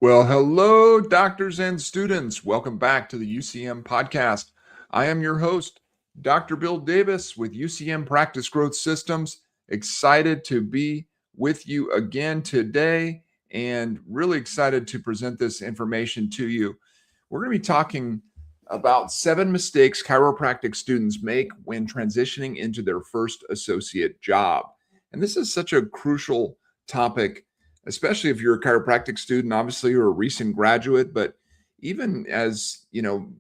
Well, hello, doctors and students. Welcome back to the UCM podcast. I am your host, Dr. Bill Davis with UCM Practice Growth Systems. Excited to be with you again today and really excited to present this information to you. We're going to be talking about 7 mistakes chiropractic students make when transitioning into their first associate job. And this is such a crucial topic, especially if you're a chiropractic student, obviously, or a recent graduate. But even as you know,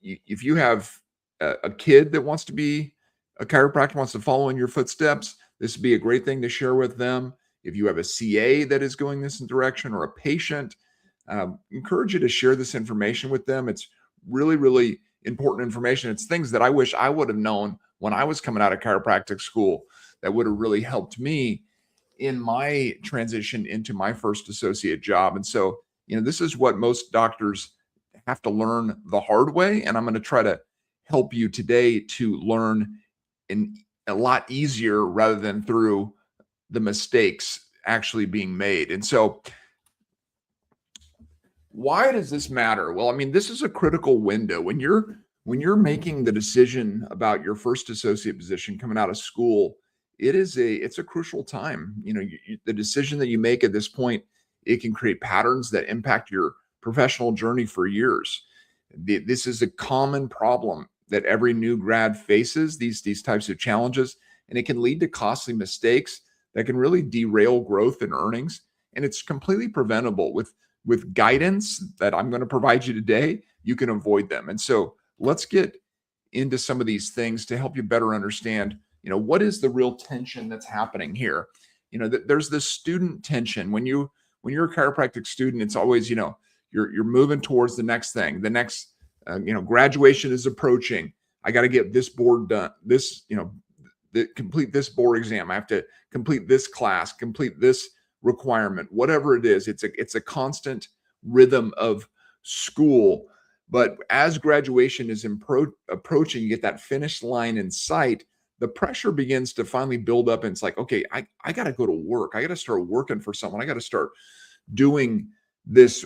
if you have a kid that wants to be a chiropractor, wants to follow in your footsteps, this would be a great thing to share with them. If you have a CA that is going this direction, or a patient, encourage you to share this information with them. It's really, really important information. It's things that I wish I would have known when I was coming out of chiropractic school that would have really helped me in my transition into my first associate job. And so, this is what most doctors have to learn the hard way. And I'm going to try to help you today to learn in a lot easier rather than through the mistakes actually being made. And so, why does this matter? Well, this is a critical window when you're making the decision about your first associate position coming out of school. It's a crucial time. The decision that you make at this point, it can create patterns that impact your professional journey for years. This is a common problem that every new grad faces, these types of challenges, and it can lead to costly mistakes that can really derail growth and earnings. And it's completely preventable with guidance that I'm going to provide you today. You can avoid them. And so let's get into some of these things to help you better understand, what is the real tension that's happening here. There's this student tension. When you're a chiropractic student, it's always, you're moving towards the next thing. The next, graduation is approaching. I got to get this board done. Complete this board exam. I have to complete this class, complete this requirement, whatever it is. It's a constant rhythm of school. But as graduation is approaching, you get that finish line in sight, the pressure begins to finally build up. And it's like, okay, I got to go to work. I got to start working for someone. I got to start doing this,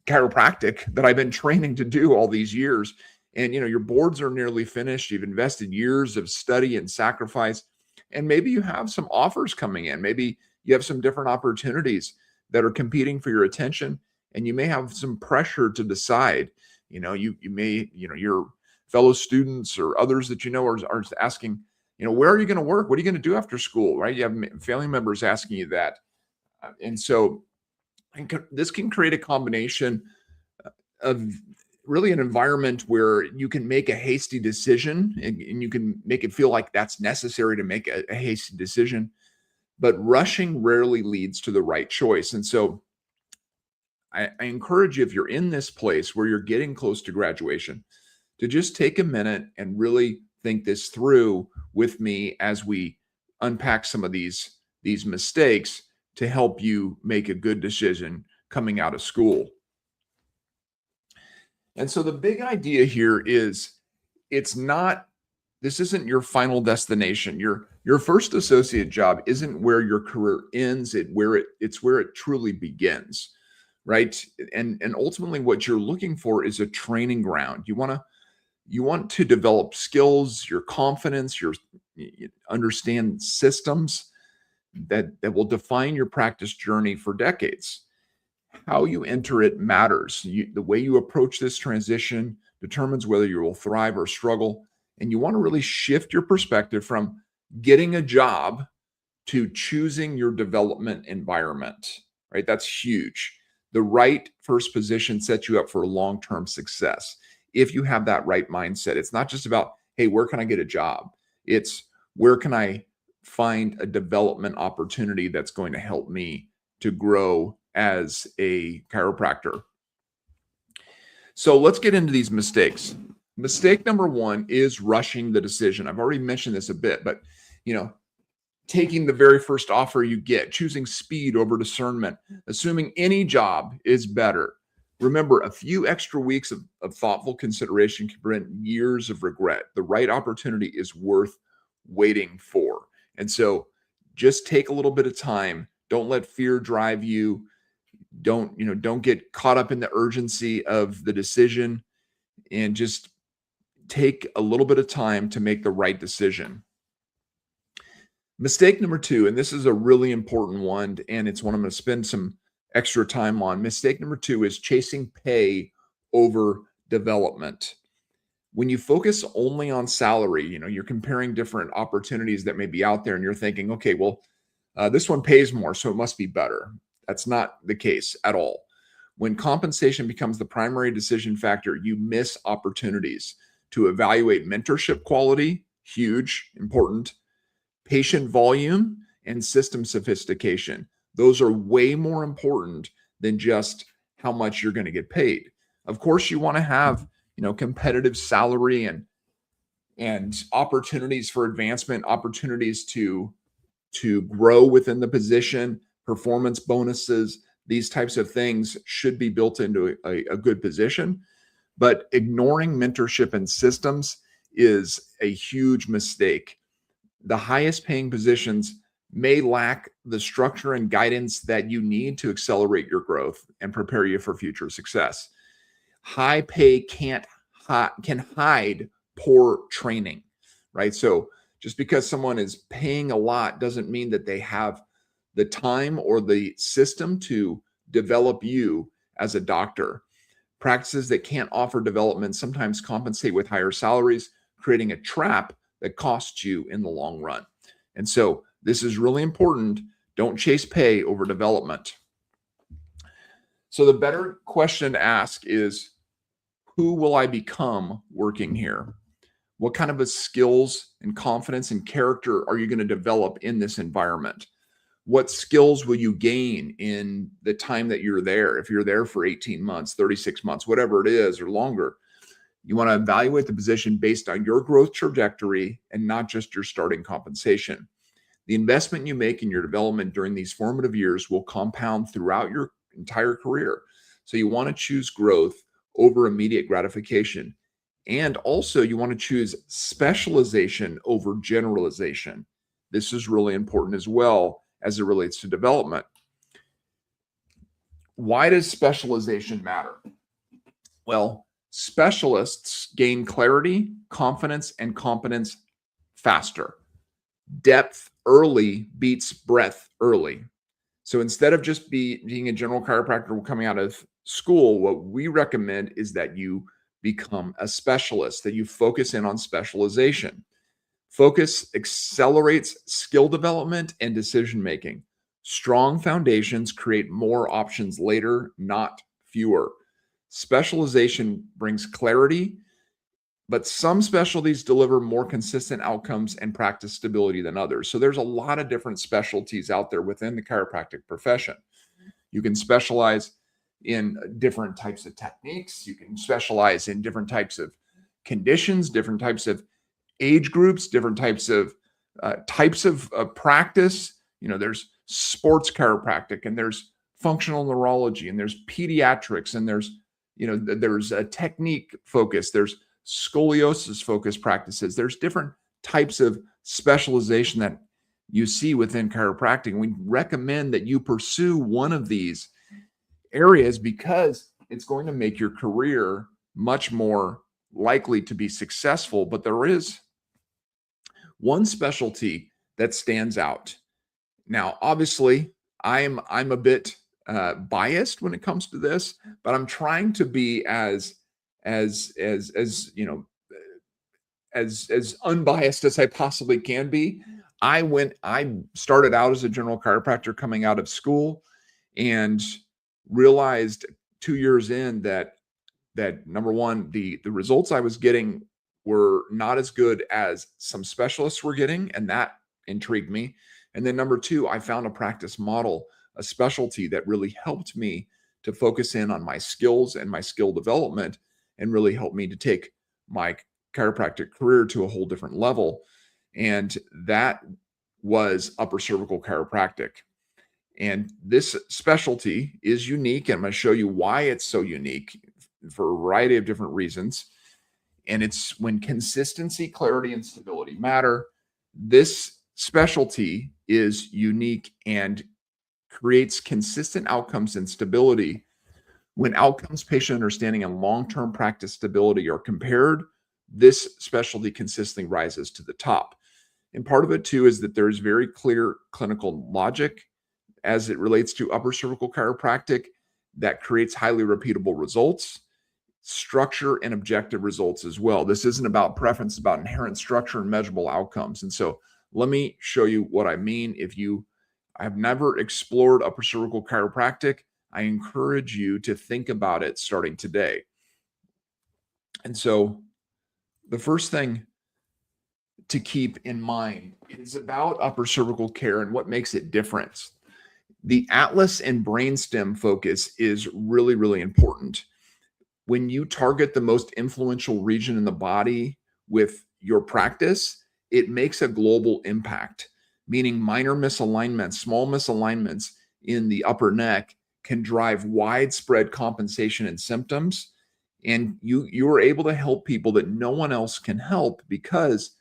chiropractic that I've been training to do all these years. And, your boards are nearly finished. You've invested years of study and sacrifice. And maybe you have some offers coming in. Maybe you have some different opportunities that are competing for your attention. And you may have some pressure to decide. You may, your fellow students or others that are asking, where are you going to work? What are you going to do after school, right? You have family members asking you that. And so this can create a combination of really an environment where you can make a hasty decision and you can make it feel like that's necessary to make a hasty decision, but rushing rarely leads to the right choice. And so I encourage you, if you're in this place where you're getting close to graduation, to just take a minute and really think this through with me as we unpack some of these mistakes to help you make a good decision coming out of school. And so the big idea here is this isn't your final destination. Your first associate job isn't where your career ends. It's where it truly begins, right? And ultimately what you're looking for is a training ground. You want to develop skills, your confidence, you understand systems that will define your practice journey for decades. How you enter it matters. The way you approach this transition determines whether you will thrive or struggle. And you want to really shift your perspective from getting a job to choosing your development environment, right? That's huge. The right first position sets you up for long-term success. If you have that right mindset, it's not just about, hey, where can I get a job? It's where can I find a development opportunity that's going to help me to grow as a chiropractor. So let's get into these mistakes. Mistake number 1 is rushing the decision. I've already mentioned this a bit, but taking the very first offer you get, choosing speed over discernment, assuming any job is better. Remember, a few extra weeks of thoughtful consideration can prevent years of regret. The right opportunity is worth waiting for. And so just take a little bit of time Don't let fear drive you. Don't get caught up in the urgency of the decision, and just take a little bit of time to make the right decision. Mistake number two, and this is a really important one, and it's one I'm going to spend some extra time on. Mistake number two is chasing pay over development. When you focus only on salary, you're comparing different opportunities that may be out there, and you're thinking, okay, well, this one pays more, so it must be better. That's not the case at all. When compensation becomes the primary decision factor, you miss opportunities to evaluate mentorship quality, huge, important, patient volume, and system sophistication. Those are way more important than just how much you're going to get paid. Of course, you want to have, competitive salary and opportunities for advancement, opportunities to grow within the position, performance bonuses, these types of things should be built into a good position. But ignoring mentorship and systems is a huge mistake. The highest paying positions may lack the structure and guidance that you need to accelerate your growth and prepare you for future success. High pay can hide poor training, right? So just because someone is paying a lot doesn't mean that they have the time or the system to develop you as a doctor. Practices that can't offer development sometimes compensate with higher salaries, creating a trap that costs you in the long run. And so this is really important. Don't chase pay over development. So the better question to ask is, who will I become working here? What kind of skills and confidence and character are you going to develop in this environment? What skills will you gain in the time that you're there? If you're there for 18 months, 36 months, whatever it is, or longer, you want to evaluate the position based on your growth trajectory and not just your starting compensation. The investment you make in your development during these formative years will compound throughout your entire career. So you want to choose growth over immediate gratification. And also you want to choose specialization over generalization. This is really important as well as it relates to development. Why does specialization matter? Well, specialists gain clarity, confidence, and competence faster. Depth early beats breadth early. So instead of just being a general chiropractor coming out of school, what we recommend is that you become a specialist, that you focus in on specialization. Focus accelerates skill development and decision making. Strong foundations create more options later, not fewer. Specialization brings clarity, but some specialties deliver more consistent outcomes and practice stability than others. So there's a lot of different specialties out there within the chiropractic profession. You can specialize in different types of techniques. You can specialize in different types of conditions, different types of age groups, different types of practice. There's sports chiropractic, and there's functional neurology, and there's pediatrics, and there's a technique focus. There's scoliosis focused practices. There's different types of specialization that you see within chiropractic. We recommend that you pursue one of these areas because it's going to make your career much more likely to be successful. But there is one specialty that stands out. Now, obviously, I'm a bit biased when it comes to this, but I'm trying to be as unbiased as I possibly can be. I started out as a general chiropractor coming out of school, and realized 2 years in that number one, the results I was getting were not as good as some specialists were getting, and that intrigued me. And then number two, I found a practice model, a specialty that really helped me to focus in on my skills and my skill development, and really helped me to take my chiropractic career to a whole different level. And that was upper cervical chiropractic. And this specialty is unique. And I'm going to show you why it's so unique for a variety of different reasons. And it's when consistency, clarity, and stability matter. This specialty is unique and creates consistent outcomes and stability. When outcomes, patient understanding, and long-term practice stability are compared, this specialty consistently rises to the top. And part of it too is that there's very clear clinical logic as it relates to upper cervical chiropractic that creates highly repeatable results, structure, and objective results as well. This isn't about preference, it's about inherent structure and measurable outcomes. And so let me show you what I mean. If you have never explored upper cervical chiropractic, I encourage you to think about it starting today. And so the first thing to keep in mind is about upper cervical care and what makes it different. The atlas and brainstem focus is really, really important. When you target the most influential region in the body with your practice, it makes a global impact, meaning minor misalignments, small misalignments in the upper neck can drive widespread compensation and symptoms. And you are able to help people that no one else can help because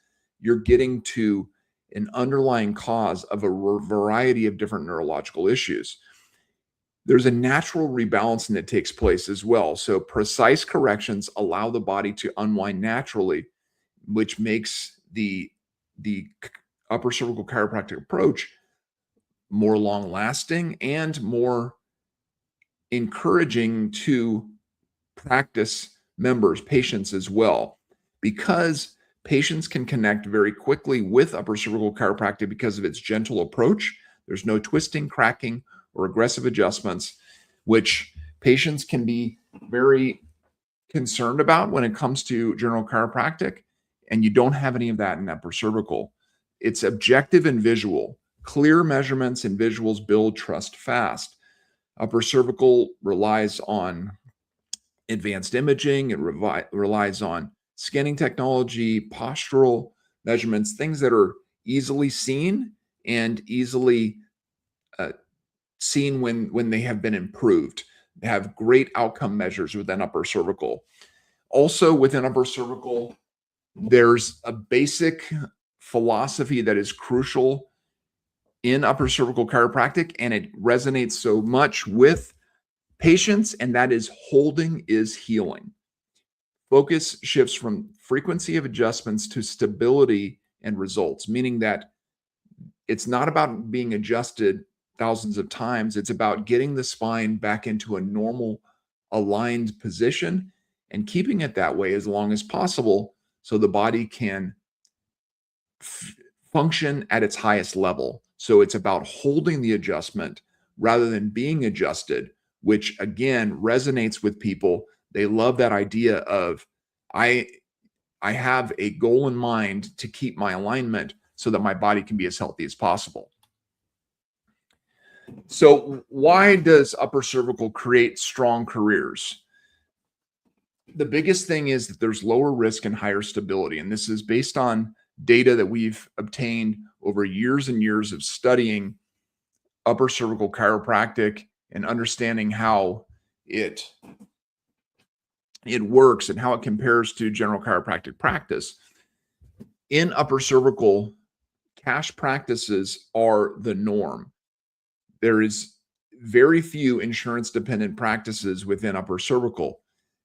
you're getting to an underlying cause of a variety of different neurological issues. There's a natural rebalancing that takes place as well. So precise corrections allow the body to unwind naturally, which makes the upper cervical chiropractic approach more long lasting and more encouraging to practice members, patients as well, because patients can connect very quickly with upper cervical chiropractic because of its gentle approach. There's no twisting, cracking, or aggressive adjustments, which patients can be very concerned about when it comes to general chiropractic. And you don't have any of that in upper cervical. It's objective and visual. Clear measurements and visuals build trust fast. Upper cervical relies on advanced imaging. It relies on scanning technology, postural measurements, things that are easily seen and easily seen when they have been improved. They have great outcome measures within upper cervical. Also within upper cervical, there's a basic philosophy that is crucial in upper cervical chiropractic, and it resonates so much with patients, and that is holding is healing. Focus shifts from frequency of adjustments to stability and results, meaning that it's not about being adjusted thousands of times. It's about getting the spine back into a normal aligned position and keeping it that way as long as possible so the body can function at its highest level. So it's about holding the adjustment rather than being adjusted, which again resonates with people. They love that idea of I have a goal in mind to keep my alignment so that my body can be as healthy as possible. So why does upper cervical create strong careers? The biggest thing is that there's lower risk and higher stability. And this is based on data that we've obtained over years and years of studying upper cervical chiropractic and understanding how it works and how it compares to general chiropractic practice. In upper cervical, cash practices are the norm. There is very few insurance-dependent practices within upper cervical.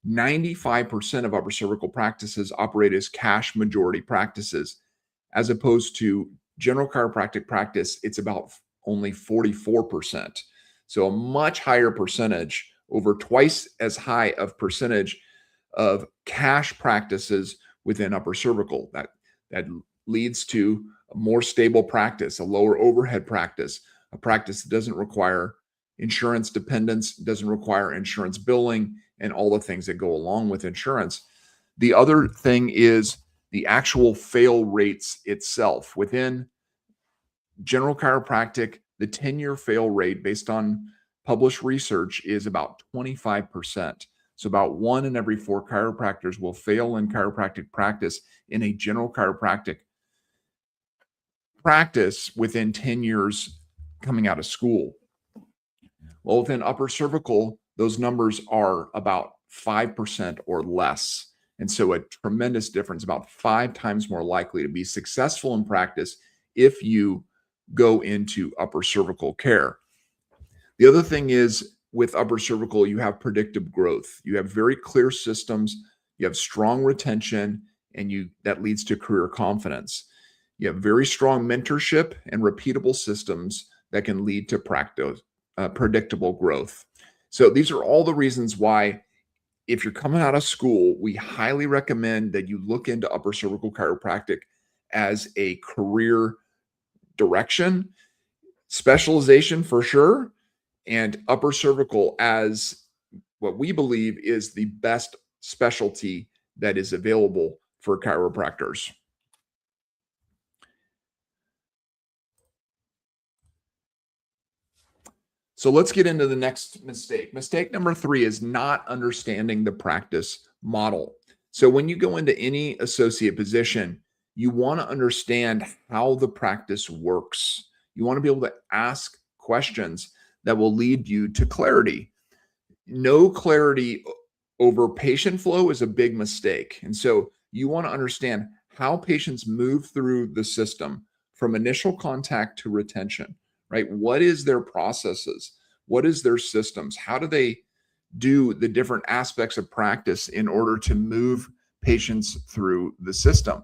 95% of upper cervical practices operate as cash majority practices, as opposed to general chiropractic practice, it's about only 44%. So a much higher percentage, over twice as high of percentage of cash practices within upper cervical. That leads to a more stable practice, a lower overhead practice, a practice that doesn't require insurance dependence, doesn't require insurance billing, and all the things that go along with insurance. The other thing is the actual fail rates itself. Within general chiropractic, the 10-year fail rate based on published research is about 25%. So about 1 in every 4 chiropractors will fail in chiropractic practice in a general chiropractic practice within 10 years coming out of school. Well, within upper cervical, those numbers are about 5% or less. And so a tremendous difference, about 5 times more likely to be successful in practice if you go into upper cervical care. The other thing is with upper cervical, you have predictive growth. You have very clear systems, you have strong retention, and you that leads to career confidence. You have very strong mentorship and repeatable systems that can lead to practice, predictable growth. So these are all the reasons why if you're coming out of school, we highly recommend that you look into upper cervical chiropractic as a career direction, specialization for sure, and upper cervical as what we believe is the best specialty that is available for chiropractors. So let's get into the next mistake. Mistake number 3 is not understanding the practice model. So when you go into any associate position, you want to understand how the practice works. You want to be able to ask questions that will lead you to clarity. No clarity over patient flow is a big mistake. And so you want to understand how patients move through the system from initial contact to retention, right? What is their processes? What is their systems? How do they do the different aspects of practice in order to move patients through the system?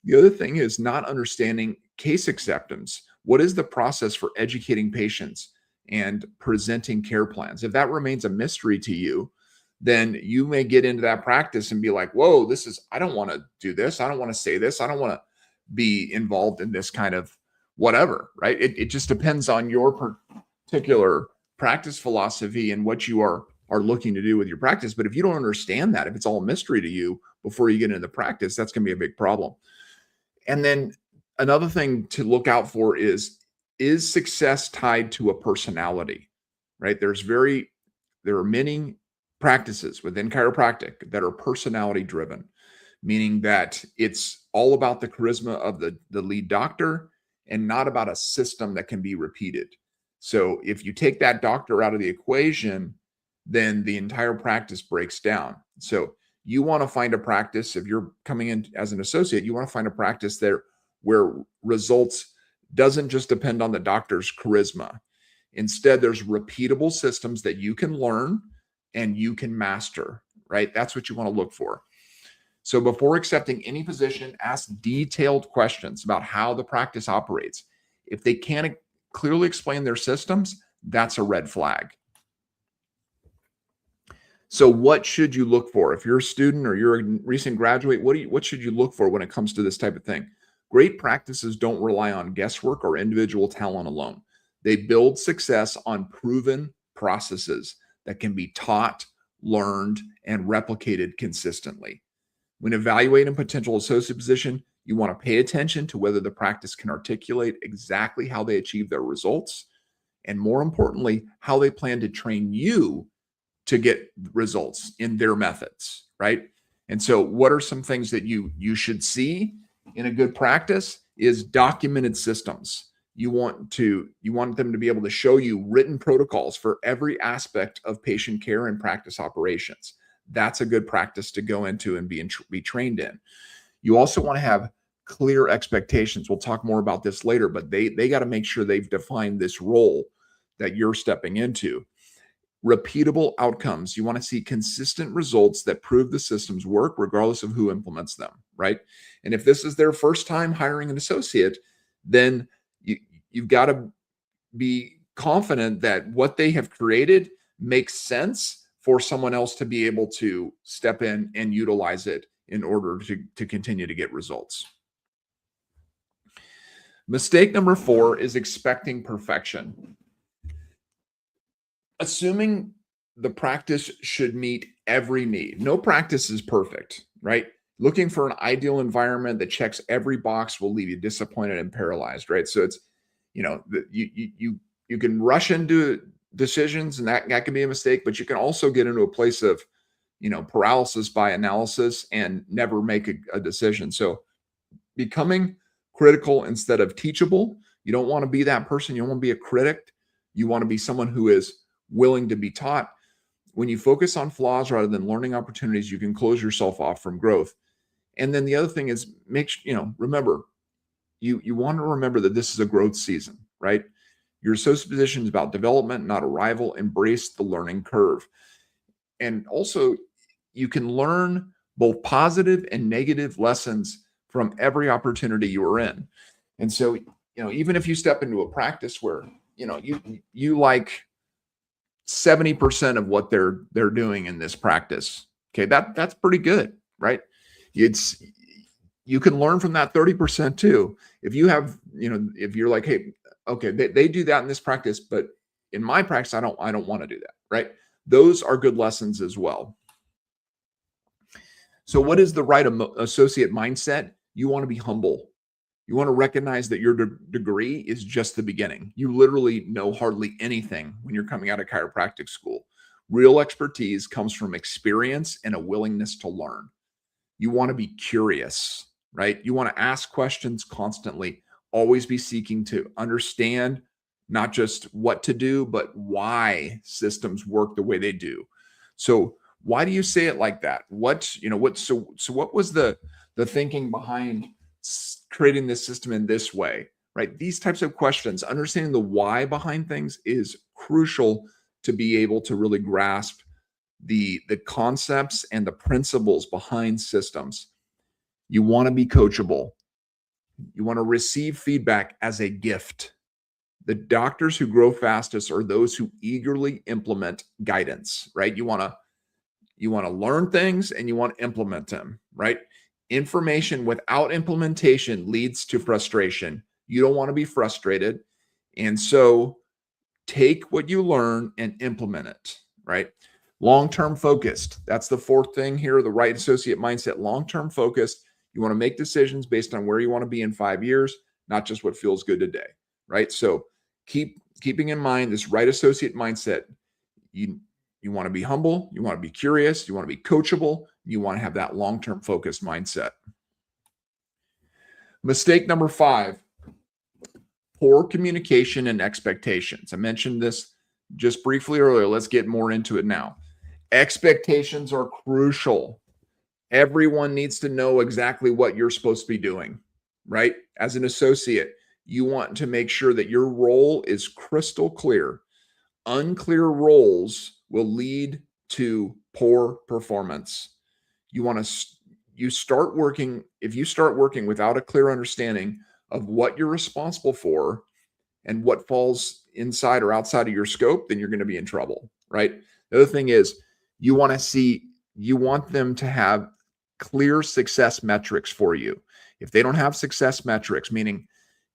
The other thing is not understanding case acceptance. What is the process for educating patients and presenting care plans? If that remains a mystery to you, then you may get into that practice and be like, whoa, I don't want to do this. I don't want to say this. I don't want to be involved in this kind of whatever, right? It just depends on your particular practice philosophy and what you are looking to do with your practice. But if you don't understand that, if it's all a mystery to you before you get into the practice, that's going to be a big problem. And then another thing to look out for is success tied to a personality, right? There are many practices within chiropractic that are personality driven, meaning that it's all about the charisma of the lead doctor and not about a system that can be repeated. So if you take that doctor out of the equation, then the entire practice breaks down. So you want to find a practice, if you're coming in as an associate, you want to find a practice there where results doesn't just depend on the doctor's charisma. Instead, there's repeatable systems that you can learn and you can master, right? That's what you want to look for. So before accepting any position, ask detailed questions about how the practice operates. If they can't clearly explain their systems, that's a red flag. So what should you look for? If you're a student or you're a recent graduate, what should you look for when it comes to this type of thing? Great practices don't rely on guesswork or individual talent alone. They build success on proven processes that can be taught, learned, and replicated consistently. When evaluating a potential associate position, you want to pay attention to whether the practice can articulate exactly how they achieve their results, and more importantly, how they plan to train you to get results in their methods, right? And so what are some things that you should see in a good practice is documented systems. You want them to be able to show you written protocols for every aspect of patient care and practice operations. That's a good practice to go into and be trained in. You also want to have clear expectations. We'll talk more about this later, but they got to make sure they've defined this role that you're stepping into. Repeatable outcomes. You want to see consistent results that prove the systems work regardless of who implements them, right? And if this is their first time hiring an associate, then you've got to be confident that what they have created makes sense for someone else to be able to step in and utilize it in order to continue to get results. Mistake number 4 is expecting perfection. Assuming the practice should meet every need. No practice is perfect, right? Looking for an ideal environment that checks every box will leave you disappointed and paralyzed, right? So it's, you can rush into decisions and that can be a mistake, but you can also get into a place of, paralysis by analysis and never make a decision. So becoming critical instead of teachable. You don't want to be that person. You don't want to be a critic. You want to be someone who is willing to be taught. When you focus on flaws rather than learning opportunities, you can close yourself off from growth. And then the other thing is remember, you want to remember that this is a growth season, right? Your associate position is about development, not arrival. Embrace the learning curve. And also, you can learn both positive and negative lessons from every opportunity you are in. And so, even if you step into a practice where, you like 70% of what they're doing in this practice, okay, that's pretty good, right? It's You can learn from that 30% too. If you have, if you're like, hey, okay, they do that in this practice, but in my practice, I don't want to do that, right? Those are good lessons as well. So what is the right associate mindset? You want to be humble. You want to recognize that your degree is just the beginning. You literally know hardly anything when you're coming out of chiropractic school. Real expertise comes from experience and a willingness to learn. You want to be curious, right? You want to ask questions constantly, always be seeking to understand not just what to do, but why systems work the way they do. So why do you say it like that? What was the thinking behind creating this system in this way, right? These types of questions, understanding the why behind things is crucial to be able to really grasp the concepts and the principles behind systems. You want to be coachable. You want to receive feedback as a gift. The doctors who grow fastest are those who eagerly implement guidance, right? You want to learn things and you want to implement them, right? Information without implementation leads to frustration. You don't want to be frustrated. And so take what you learn and implement it, right? Long-term focused. That's the fourth thing here, the right associate mindset. Long-term focused. You want to make decisions based on where you want to be in 5 years, not just what feels good today, right? So keeping in mind this right associate mindset. You want to be humble, you want to be curious, you want to be coachable, you want to have that long-term focused mindset. Mistake number 5, poor communication and expectations. I mentioned this just briefly earlier. Let's get more into it now. Expectations are crucial. Everyone needs to know exactly what you're supposed to be doing, right? As an associate, you want to make sure that your role is crystal clear. Unclear roles will lead to poor performance. If you start working without a clear understanding of what you're responsible for and what falls inside or outside of your scope, then you're going to be in trouble, right? The other thing is you want them to have clear success metrics for you. If they don't have success metrics, meaning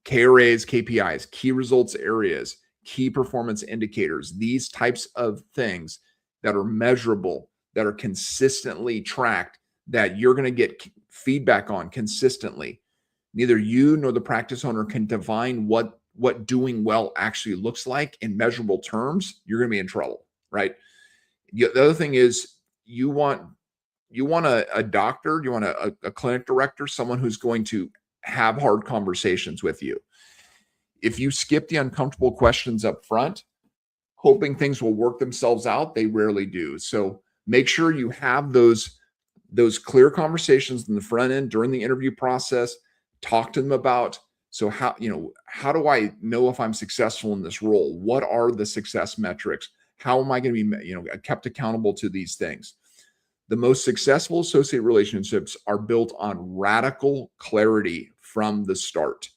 KRAs, KPIs, key results areas, key performance indicators, these types of things that are measurable, that are consistently tracked, that you're going to get feedback on consistently. Neither you nor the practice owner can define what doing well actually looks like in measurable terms. You're going to be in trouble, right? The other thing is you want a doctor, you want a clinic director, someone who's going to have hard conversations with you. If you skip the uncomfortable questions up front, hoping things will work themselves out, they rarely do. So make sure you have those clear conversations in the front end during the interview process. Talk to them about, so how do I know if I'm successful in this role? What are the success metrics? How am I going to be, kept accountable to these things? The most successful associate relationships are built on radical clarity from the start.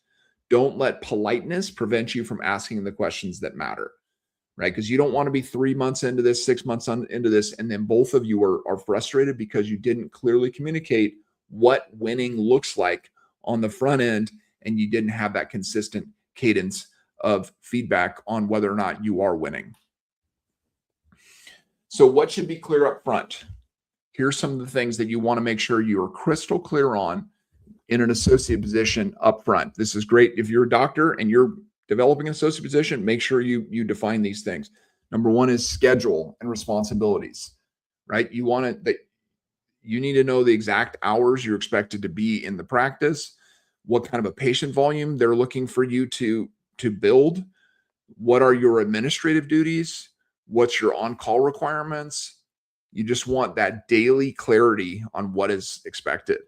Don't let politeness prevent you from asking the questions that matter, right? Because you don't want to be 3 months into this, 6 months into this, and then both of you are frustrated because you didn't clearly communicate what winning looks like on the front end, and you didn't have that consistent cadence of feedback on whether or not you are winning. So what should be clear up front? Here's some of the things that you want to make sure you are crystal clear on in an associate position up front. This is great. If you're a doctor and you're developing an associate position, make sure you define these things. Number 1 is schedule and responsibilities, right? You need to know the exact hours you're expected to be in the practice, what kind of a patient volume they're looking for you to build, what are your administrative duties, what's your on-call requirements. You just want that daily clarity on what is expected.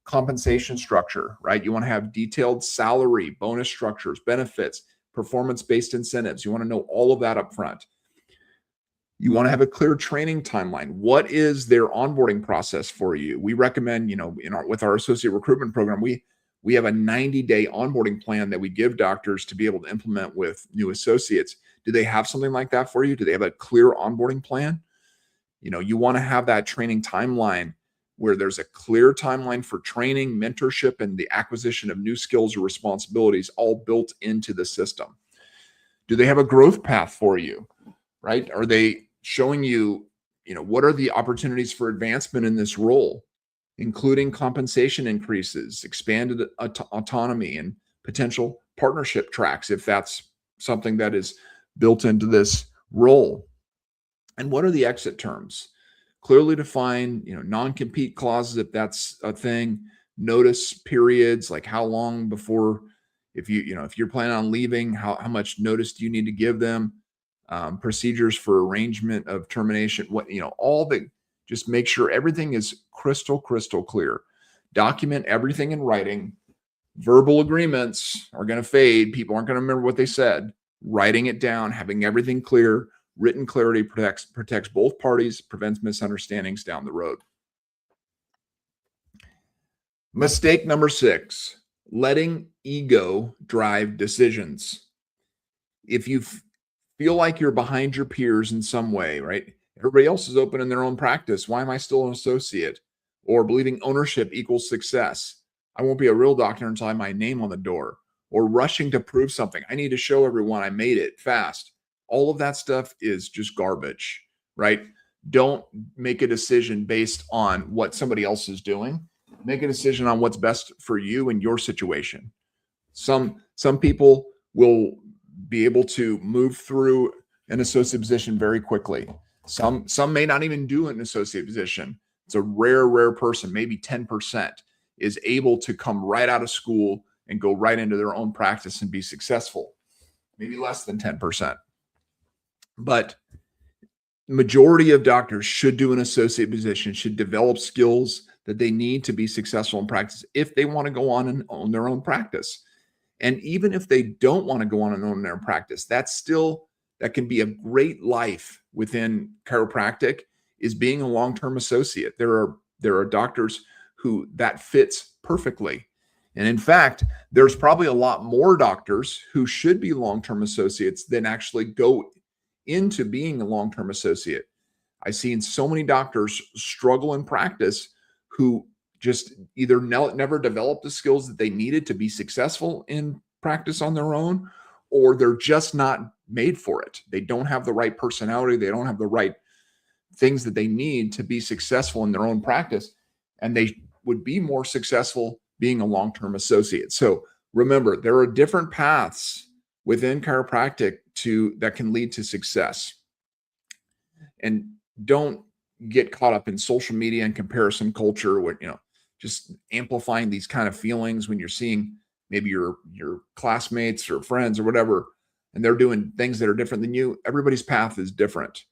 Compensation structure, right? You want to have detailed salary, bonus structures, benefits, performance-based incentives. You want to know all of that up front. You want to have a clear training timeline. What is their onboarding process for you? We recommend, with our associate recruitment program, we have a 90-day onboarding plan that we give doctors to be able to implement with new associates. Do they have something like that for you? Do they have a clear onboarding plan? You want to have that training timeline where there's a clear timeline for training, mentorship, and the acquisition of new skills or responsibilities all built into the system. Do they have a growth path for you, right? Are they showing you, what are the opportunities for advancement in this role, including compensation increases, expanded autonomy, and potential partnership tracks, if that's something that is built into this role? And what are the exit terms? Clearly define, non-compete clauses, if that's a thing, notice periods, like how long before, if you're planning on leaving, how much notice do you need to give them? Procedures for arrangement of termination, just make sure everything is crystal clear. Document everything in writing. Verbal agreements are going to fade. People aren't going to remember what they said. Writing it down, having everything clear, written clarity protects both parties, prevents misunderstandings down the road. Mistake number 6, letting ego drive decisions. If you feel like you're behind your peers in some way, right? Everybody else is opening their own practice. Why am I still an associate? Or believing ownership equals success. I won't be a real doctor until I have my name on the door. Or rushing to prove something. I need to show everyone I made it fast. All of that stuff is just garbage, right? Don't make a decision based on what somebody else is doing. Make a decision on what's best for you and your situation. Some people will be able to move through an associate position very quickly. Some may not even do an associate position. It's a rare person, maybe 10% is able to come right out of school and go right into their own practice and be successful. Maybe less than 10%. But majority of doctors should do an associate position, should develop skills that they need to be successful in practice if they want to go on and own their own practice. And even if they don't want to go on and own their practice, that can be a great life within chiropractic, is being a long-term associate. There are doctors who that fits perfectly. And in fact, there's probably a lot more doctors who should be long-term associates than actually go into being a long-term associate. I've seen so many doctors struggle in practice who just either never developed the skills that they needed to be successful in practice on their own, or they're just not made for it. They don't have the right personality. They don't have the right things that they need to be successful in their own practice. And they would be more successful being a long-term associate. So remember, there are different paths within chiropractic that can lead to success. And don't get caught up in social media and comparison culture with, just amplifying these kind of feelings when you're seeing maybe your classmates or friends or whatever, and they're doing things that are different than you. Everybody's path is different.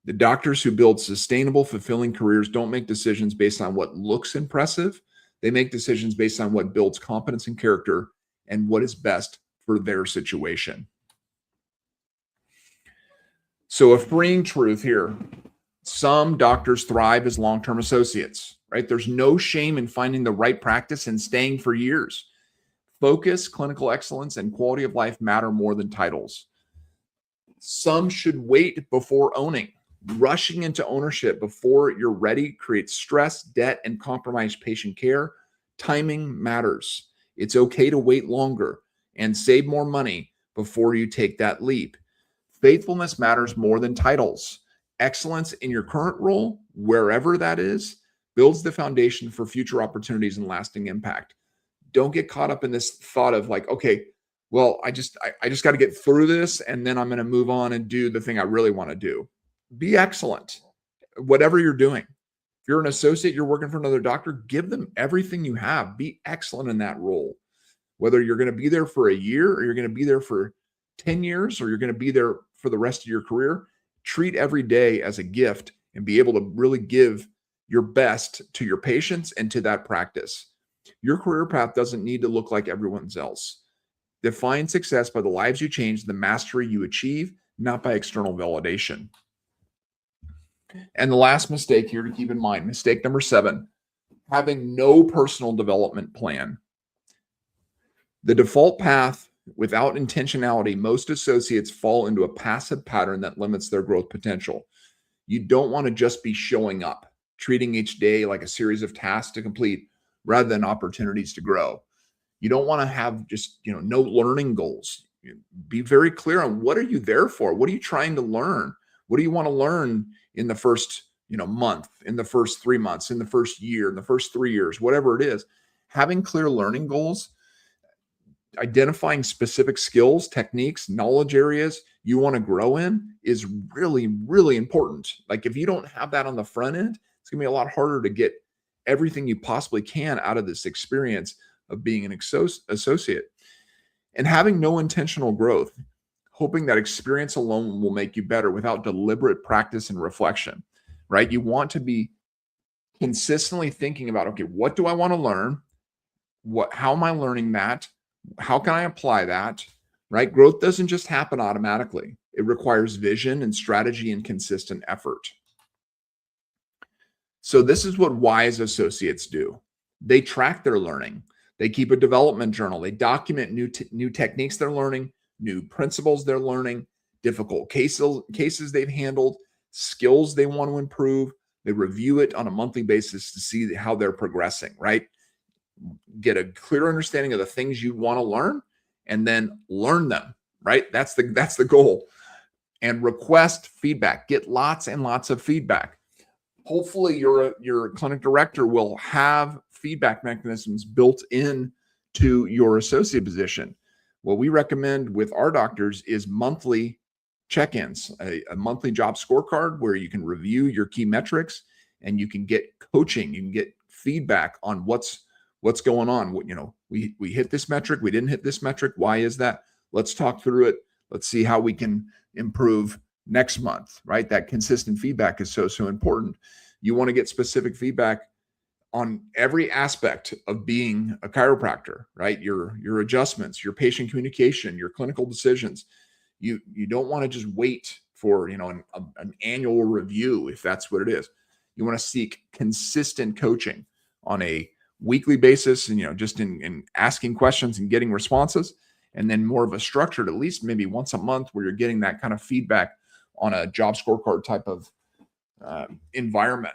The doctors who build sustainable, fulfilling careers don't make decisions based on what looks impressive. They make decisions based on what builds competence and character and what is best for their situation. So a freeing truth here. Some doctors thrive as long-term associates, right? There's no shame in finding the right practice and staying for years. Focus, clinical excellence, and quality of life matter more than titles. Some should wait before owning. Rushing into ownership before you're ready creates stress, debt, and compromised patient care. Timing matters. It's okay to wait longer and save more money before you take that leap. Faithfulness matters more than titles. Excellence in your current role, wherever that is, builds the foundation for future opportunities and lasting impact. Don't get caught up in this thought of like, okay, well, I just got to get through this and then I'm going to move on and do the thing I really want to do. Be excellent, whatever you're doing. If you're an associate, you're working for another doctor, give them everything you have. Be excellent in that role. Whether you're going to be there for a year or you're going to be there for 10 years or you're going to be there for the rest of your career, treat every day as a gift and be able to really give your best to your patients and to that practice. Your career path doesn't need to look like everyone's else. Define success by the lives you change, the mastery you achieve, not by external validation. And the last mistake here to keep in mind, mistake number 7, having no personal development plan. The default path without intentionality, most associates fall into a passive pattern that limits their growth potential. You don't want to just be showing up, treating each day like a series of tasks to complete rather than opportunities to grow. You don't want to have just, no learning goals. Be very clear on what are you there for? What are you trying to learn? What do you want to learn in the first, month, in the first 3 months, in the first year, in the first 3 years, whatever it is. Having clear learning goals, identifying specific skills, techniques, knowledge areas you want to grow in is really, really important. Like if you don't have that on the front end, it's gonna be a lot harder to get everything you possibly can out of this experience of being an associate. And having no intentional growth, hoping that experience alone will make you better without deliberate practice and reflection, right? You want to be consistently thinking about, okay, what do I want to learn? How am I learning that? How can I apply that? Right? Growth doesn't just happen automatically. It requires vision and strategy and consistent effort. So this is what wise associates do. They track their learning. They keep a development journal. They document new techniques they're learning, new principles they're learning, difficult cases they've handled, skills they want to improve. They review it on a monthly basis to see how they're progressing, right? Get a clear understanding of the things you want to learn and then learn them, right? That's the goal. And request feedback. Get lots and lots of feedback. Hopefully your clinic director will have feedback mechanisms built in to your associate position. What we recommend with our doctors is monthly check-ins, a monthly job scorecard where you can review your key metrics and you can get coaching, you can get feedback on what's going on. We hit this metric, we didn't hit this metric. Why is that? Let's talk through it. Let's see how we can improve next month, right? That consistent feedback is so important. You want to get specific feedback on every aspect of being a chiropractor, right? Your adjustments, your patient communication, your clinical decisions. You don't want to just wait for, an annual review if that's what it is. You want to seek consistent coaching on a weekly basis and, just in asking questions and getting responses, and then more of a structured, at least maybe once a month where you're getting that kind of feedback on a job scorecard type of environment.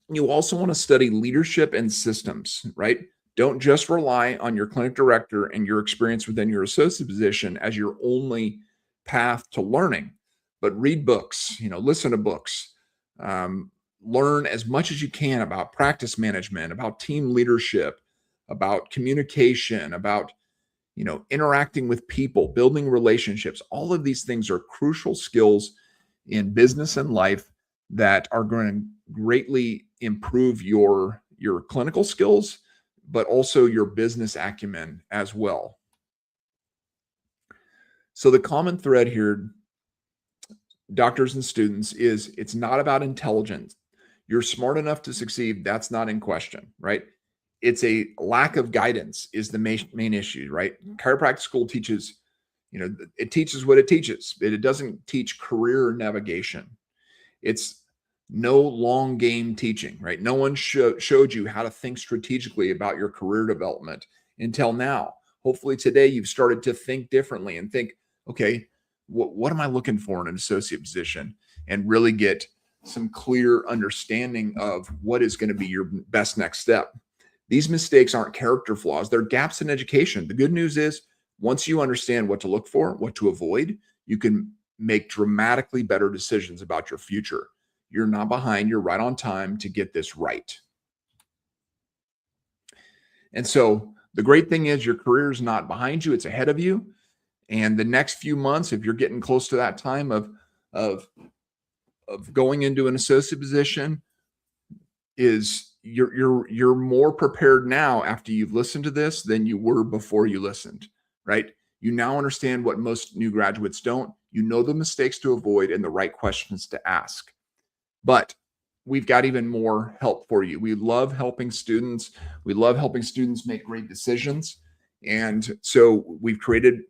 You also want to study leadership and systems, right? Don't just rely on your clinic director and your experience within your associate position as your only path to learning, but read books, listen to books, learn as much as you can about practice management, about team leadership, about communication, about, interacting with people, building relationships. All of these things are crucial skills in business and life that are going to greatly improve your clinical skills, but also your business acumen as well. So the common thread here, doctors and students, is it's not about intelligence. You're smart enough to succeed. That's not in question, right? It's a lack of guidance is the main issue, right? Chiropractic school teaches, it teaches what it teaches. It doesn't teach career navigation. It's no long game teaching, right? No one showed you how to think strategically about your career development until now. Hopefully today you've started to think differently and think, okay, what am I looking for in an associate position? And really get some clear understanding of what is going to be your best next step. These mistakes aren't character flaws. They're gaps in education. The good news is once you understand what to look for, what to avoid, you can make dramatically better decisions about your future. You're not behind. You're right on time to get this right. And so the great thing is your career is not behind you. It's ahead of you. And the next few months, if you're getting close to that time of going into an associate position, is you're more prepared now after you've listened to this than you were before you listened, right? You now understand what most new graduates don't. You know the mistakes to avoid and the right questions to ask. But we've got even more help for you. We love helping students. We love helping students make great decisions. And so we've created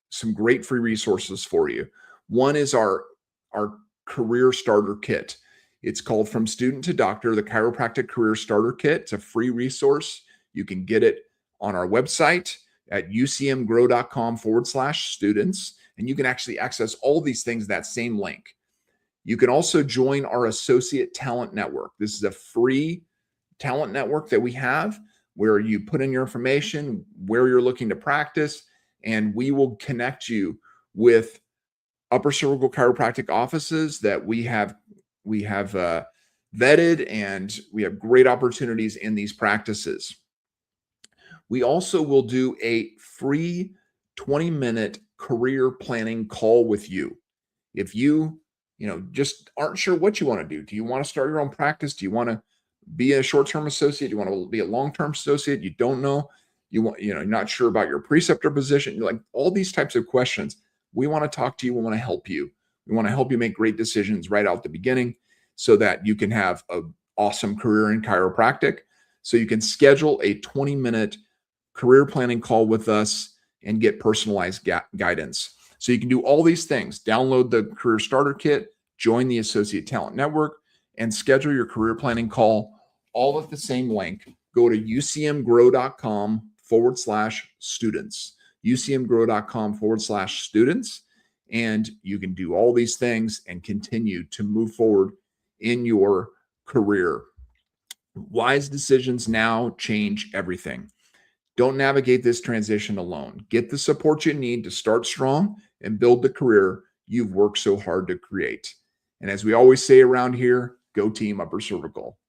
some great free resources for you. One is our career starter kit. It's called From Student to Doctor, the Chiropractic Career Starter Kit. It's a free resource. You can get it on our website at ucmgrow.com/students. And you can actually access all these things, that same link. You can also join our Associate Talent Network. This is a free talent network that we have where you put in your information, where you're looking to practice, and we will connect you with upper cervical chiropractic offices that we have vetted, and we have great opportunities in these practices. We also will do a free 20-minute career planning call with you. If you just aren't sure what you want to do. Do you want to start your own practice? Do you want to be a short-term associate? Do you want to be a long-term associate? You don't know. You're not sure about your preceptor position. You're like all these types of questions. We want to talk to you. We want to help you. We want to help you make great decisions right out the beginning so that you can have an awesome career in chiropractic. So you can schedule a 20-minute career planning call with us and get personalized guidance. So you can do all these things. Download the Career Starter Kit, join the Associate Talent Network, and schedule your career planning call all at the same link. Go to ucmgrow.com/students. ucmgrow.com/students. And you can do all these things and continue to move forward in your career. Wise decisions now change everything. Don't navigate this transition alone. Get the support you need to start strong and build the career you've worked so hard to create. And as we always say around here, go team upper cervical.